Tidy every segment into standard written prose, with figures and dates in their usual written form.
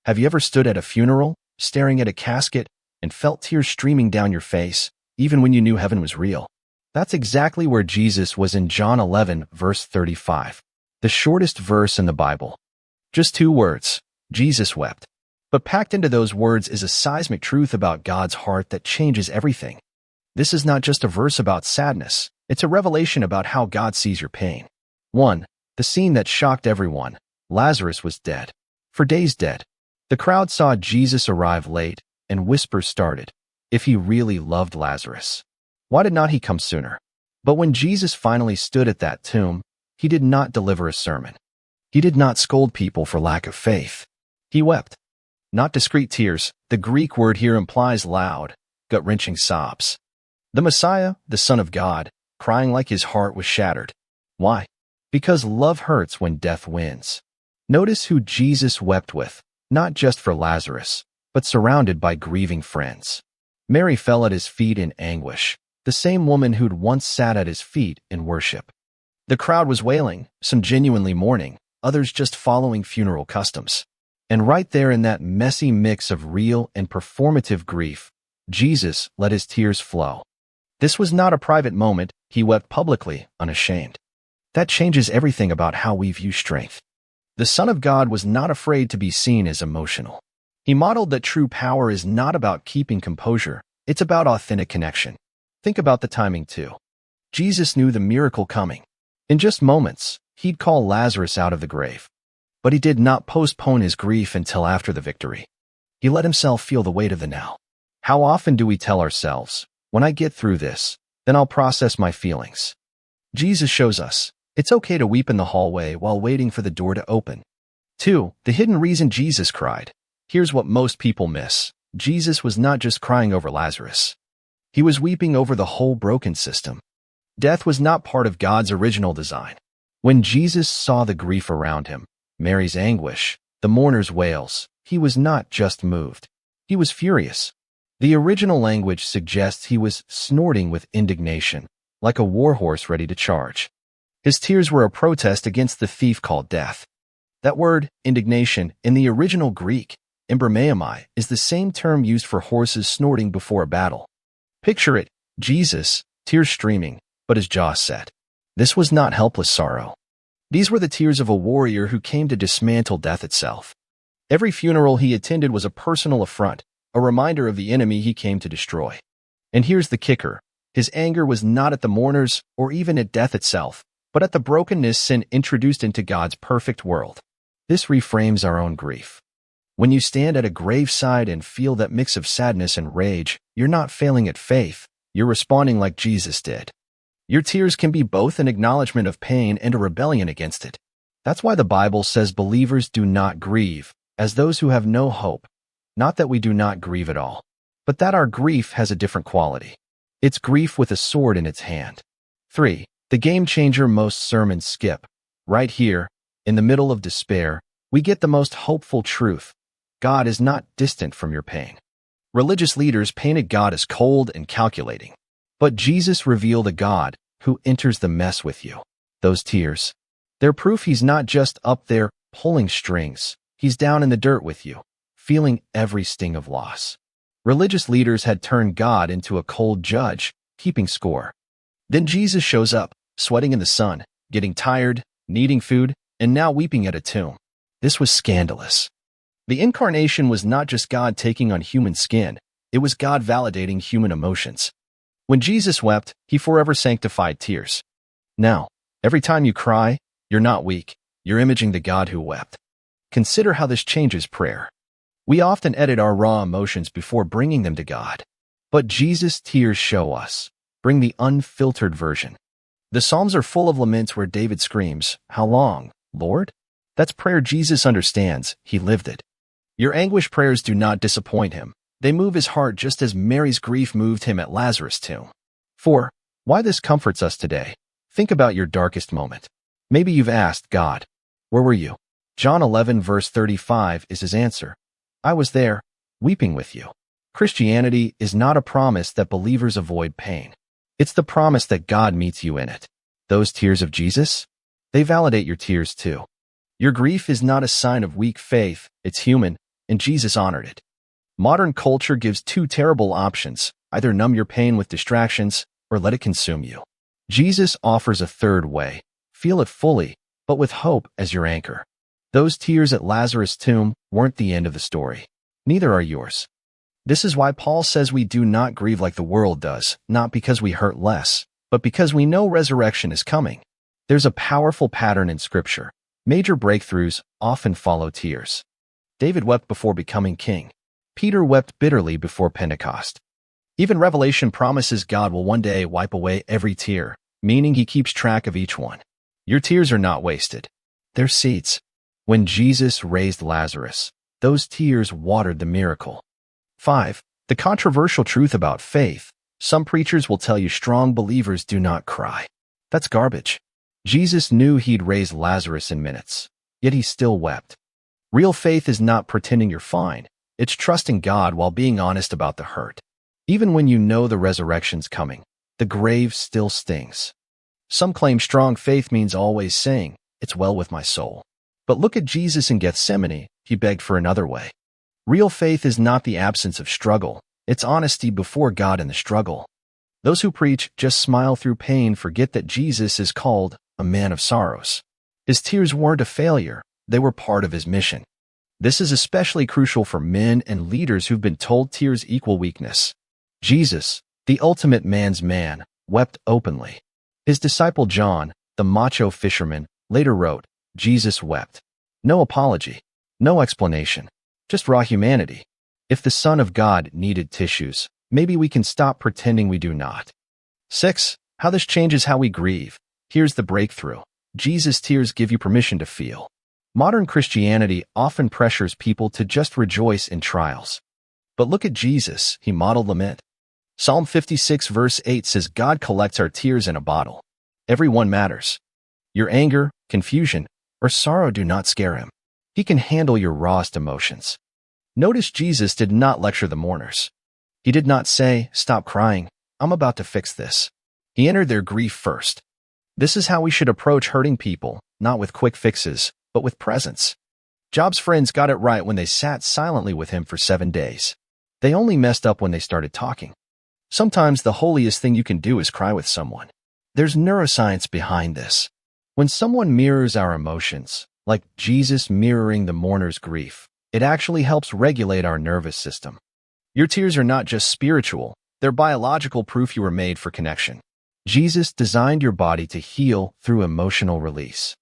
Have you ever stood at a funeral, staring at a casket, and felt tears streaming down your face, even when you knew heaven was real? That's exactly where Jesus was in John 11, verse 35, the shortest verse in the Bible. Just 2 words, Jesus wept. But packed into those words is a seismic truth about God's heart that changes everything. This is not just a verse about sadness, it's a revelation about how God sees your pain. 1. The scene that shocked everyone. Lazarus was dead. For days dead. The crowd saw Jesus arrive late, and whispers started. If he really loved Lazarus, why did not he come sooner? But when Jesus finally stood at that tomb, he did not deliver a sermon. He did not scold people for lack of faith. He wept. Not discreet tears. The Greek word here implies loud, gut-wrenching sobs. The Messiah, the Son of God, crying like his heart was shattered. Why? Because love hurts when death wins. Notice who Jesus wept with, not just for Lazarus, but surrounded by grieving friends. Mary fell at his feet in anguish, the same woman who'd once sat at his feet in worship. The crowd was wailing, some genuinely mourning, others just following funeral customs. And right there in that messy mix of real and performative grief, Jesus let his tears flow. This was not a private moment. He wept publicly, unashamed. That changes everything about how we view strength. The Son of God was not afraid to be seen as emotional. He modeled that true power is not about keeping composure, it's about authentic connection. Think about the timing too. Jesus knew the miracle coming. In just moments, he'd call Lazarus out of the grave. But he did not postpone his grief until after the victory. He let himself feel the weight of the now. How often do we tell ourselves, when I get through this, then I'll process my feelings? Jesus shows us, it's okay to weep in the hallway while waiting for the door to open. 2. The hidden reason Jesus cried. Here's what most people miss. Jesus was not just crying over Lazarus. He was weeping over the whole broken system. Death was not part of God's original design. When Jesus saw the grief around him, Mary's anguish, the mourner's wails, he was not just moved. He was furious. The original language suggests he was snorting with indignation, like a warhorse ready to charge. His tears were a protest against the thief called death. That word, indignation, in the original Greek, embrimaomai, is the same term used for horses snorting before a battle. Picture it, Jesus, tears streaming, but his jaw set. This was not helpless sorrow. These were the tears of a warrior who came to dismantle death itself. Every funeral he attended was a personal affront, a reminder of the enemy he came to destroy. And here's the kicker. His anger was not at the mourners or even at death itself, but at the brokenness sin introduced into God's perfect world. This reframes our own grief. When you stand at a graveside and feel that mix of sadness and rage, you're not failing at faith, you're responding like Jesus did. Your tears can be both an acknowledgement of pain and a rebellion against it. That's why the Bible says believers do not grieve, as those who have no hope. Not that we do not grieve at all, but that our grief has a different quality. It's grief with a sword in its hand. 3. The game changer most sermons skip. Right here, in the middle of despair, we get the most hopeful truth. God is not distant from your pain. Religious leaders painted God as cold and calculating. But Jesus revealed a God who enters the mess with you. Those tears, they're proof he's not just up there pulling strings. He's down in the dirt with you, feeling every sting of loss. Religious leaders had turned God into a cold judge, keeping score. Then Jesus shows up, sweating in the sun, getting tired, needing food, and now weeping at a tomb. This was scandalous. The incarnation was not just God taking on human skin, it was God validating human emotions. When Jesus wept, he forever sanctified tears. Now, every time you cry, you're not weak, you're imaging the God who wept. Consider how this changes prayer. We often edit our raw emotions before bringing them to God. But Jesus' tears show us. Bring the unfiltered version. The Psalms are full of laments where David screams, "How long, Lord?" That's prayer Jesus understands. He lived it. Your anguish prayers do not disappoint him. They move his heart just as Mary's grief moved him at Lazarus' tomb. 4. Why this comforts us today. Think about your darkest moment. Maybe you've asked, God, where were you? John 11 verse 35 is his answer. I was there, weeping with you. Christianity is not a promise that believers avoid pain. It's the promise that God meets you in it. Those tears of Jesus, they validate your tears too. Your grief is not a sign of weak faith, it's human, and Jesus honored it. Modern culture gives two terrible options: either numb your pain with distractions or let it consume you. Jesus offers a third way: feel it fully, but with hope as your anchor. Those tears at Lazarus' tomb weren't the end of the story. Neither are yours. This is why Paul says we do not grieve like the world does, not because we hurt less, but because we know resurrection is coming. There's a powerful pattern in Scripture. Major breakthroughs often follow tears. David wept before becoming king. Peter wept bitterly before Pentecost. Even Revelation promises God will one day wipe away every tear, meaning he keeps track of each one. Your tears are not wasted. They're seeds. When Jesus raised Lazarus, those tears watered the miracle. 5. The controversial truth about faith. Some preachers will tell you strong believers do not cry. That's garbage. Jesus knew he'd raise Lazarus in minutes, yet he still wept. Real faith is not pretending you're fine. It's trusting God while being honest about the hurt. Even when you know the resurrection's coming, the grave still stings. Some claim strong faith means always saying, "It's well with my soul." But look at Jesus in Gethsemane. He begged for another way. Real faith is not the absence of struggle. It's honesty before God in the struggle. Those who preach just smile through pain forget that Jesus is called a man of sorrows. His tears weren't a failure. They were part of his mission. This is especially crucial for men and leaders who've been told tears equal weakness. Jesus, the ultimate man's man, wept openly. His disciple John, the macho fisherman, later wrote, "Jesus wept." No apology, no explanation, just raw humanity. If the Son of God needed tissues, maybe we can stop pretending we do not. 6. How this changes how we grieve. Here's the breakthrough. Jesus' tears give you permission to feel. Modern Christianity often pressures people to just rejoice in trials. But look at Jesus, he modeled lament. Psalm 56 verse 8 says God collects our tears in a bottle. Every one matters. Your anger, confusion, or sorrow do not scare him. He can handle your rawest emotions. Notice Jesus did not lecture the mourners. He did not say, "Stop crying, I'm about to fix this." He entered their grief first. This is how we should approach hurting people, not with quick fixes, but with presence. Job's friends got it right when they sat silently with him for 7 days. They only messed up when they started talking. Sometimes the holiest thing you can do is cry with someone. There's neuroscience behind this. When someone mirrors our emotions, like Jesus mirroring the mourner's grief, it actually helps regulate our nervous system. Your tears are not just spiritual, they're biological proof you were made for connection. Jesus designed your body to heal through emotional release.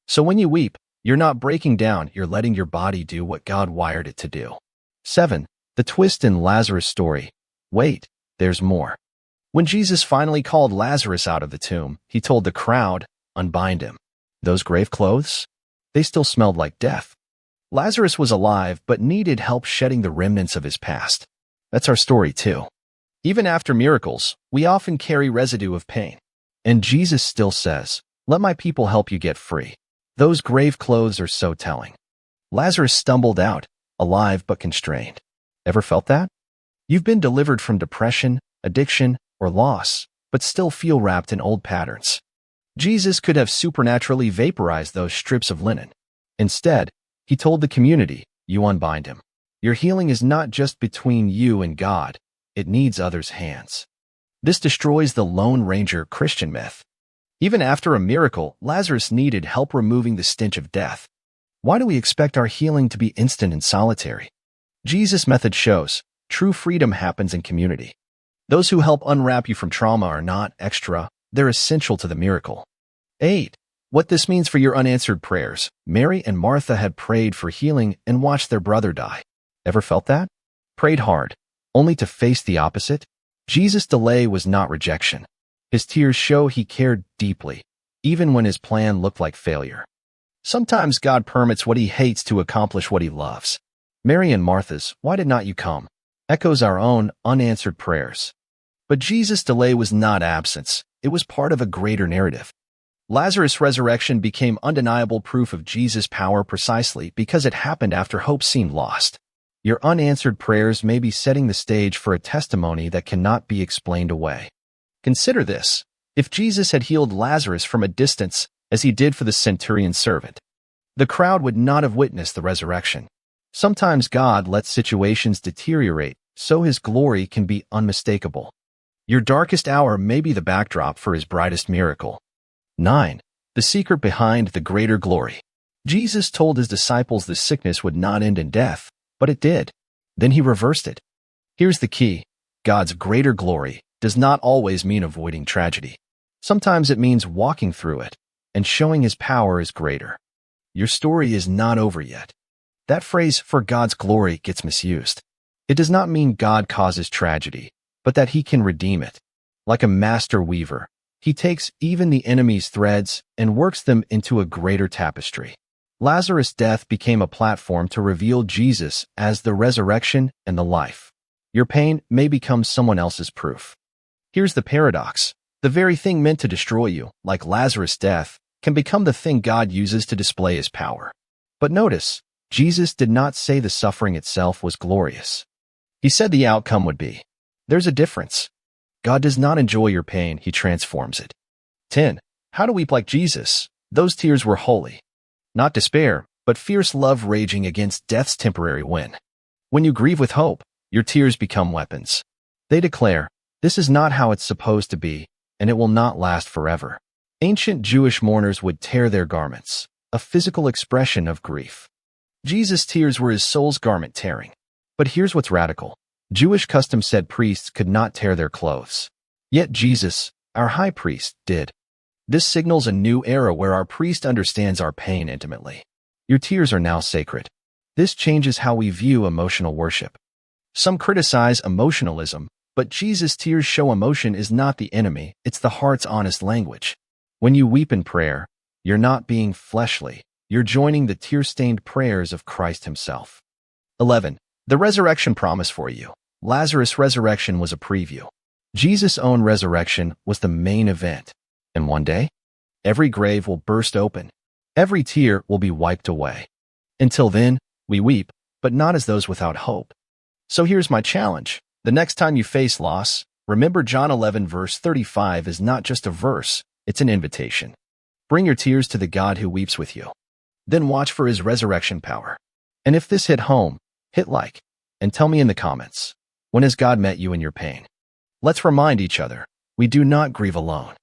So when you weep, you're not breaking down, you're letting your body do what God wired it to do. 7. The twist in Lazarus' story. Wait, there's more. When Jesus finally called Lazarus out of the tomb, he told the crowd, "Unbind him." Those grave clothes? They still smelled like death. Lazarus was alive but needed help shedding the remnants of his past. That's our story too. Even after miracles, we often carry residue of pain. And Jesus still says, "Let my people help you get free." Those grave clothes are so telling. Lazarus stumbled out, alive but constrained. Ever felt that? You've been delivered from depression, addiction, or loss, but still feel wrapped in old patterns. Jesus could have supernaturally vaporized those strips of linen. Instead, he told the community, "You unbind him." Your healing is not just between you and God, it needs others' hands. This destroys the Lone Ranger Christian myth. Even after a miracle, Lazarus needed help removing the stench of death. Why do we expect our healing to be instant and solitary? Jesus' method shows true freedom happens in community. Those who help unwrap you from trauma are not extra, they're essential to the miracle. 8. What this means for your unanswered prayers. Mary and Martha had prayed for healing and watched their brother die. Ever felt that? Prayed hard, only to face the opposite? Jesus' delay was not rejection. His tears show he cared deeply, even when his plan looked like failure. Sometimes God permits what he hates to accomplish what he loves. Mary and Martha's, "Why did not you come?" echoes our own unanswered prayers. But Jesus' delay was not absence. It was part of a greater narrative. Lazarus' resurrection became undeniable proof of Jesus' power precisely because it happened after hope seemed lost. Your unanswered prayers may be setting the stage for a testimony that cannot be explained away. Consider this. If Jesus had healed Lazarus from a distance, as he did for the centurion's servant, the crowd would not have witnessed the resurrection. Sometimes God lets situations deteriorate so his glory can be unmistakable. Your darkest hour may be the backdrop for his brightest miracle. 9. The secret behind the greater glory. Jesus told his disciples the sickness would not end in death, but it did. Then he reversed it. Here's the key. God's greater glory does not always mean avoiding tragedy. Sometimes it means walking through it and showing his power is greater. Your story is not over yet. That phrase, "for God's glory," gets misused. It does not mean God causes tragedy, but that he can redeem it. Like a master weaver, he takes even the enemy's threads and works them into a greater tapestry. Lazarus' death became a platform to reveal Jesus as the resurrection and the life. Your pain may become someone else's proof. Here's the paradox. The very thing meant to destroy you, like Lazarus' death, can become the thing God uses to display his power. But notice, Jesus did not say the suffering itself was glorious. He said the outcome would be. There's a difference. God does not enjoy your pain, he transforms it. 10. How to weep like Jesus. Those tears were holy. Not despair, but fierce love raging against death's temporary win. When you grieve with hope, your tears become weapons. They declare, this is not how it's supposed to be, and it will not last forever. Ancient Jewish mourners would tear their garments, a physical expression of grief. Jesus' tears were his soul's garment tearing. But here's what's radical. Jewish custom said priests could not tear their clothes. Yet Jesus, our high priest, did. This signals a new era where our priest understands our pain intimately. Your tears are now sacred. This changes how we view emotional worship. Some criticize emotionalism, but Jesus' tears show emotion is not the enemy, it's the heart's honest language. When you weep in prayer, you're not being fleshly. You're joining the tear-stained prayers of Christ himself. 11. The resurrection promise for you. Lazarus' resurrection was a preview. Jesus' own resurrection was the main event. And one day, every grave will burst open. Every tear will be wiped away. Until then, we weep, but not as those without hope. So here's my challenge. The next time you face loss, remember John 11 verse 35 is not just a verse, it's an invitation. Bring your tears to the God who weeps with you. Then watch for his resurrection power. And if this hit home, hit like, and tell me in the comments, when has God met you in your pain? Let's remind each other, we do not grieve alone.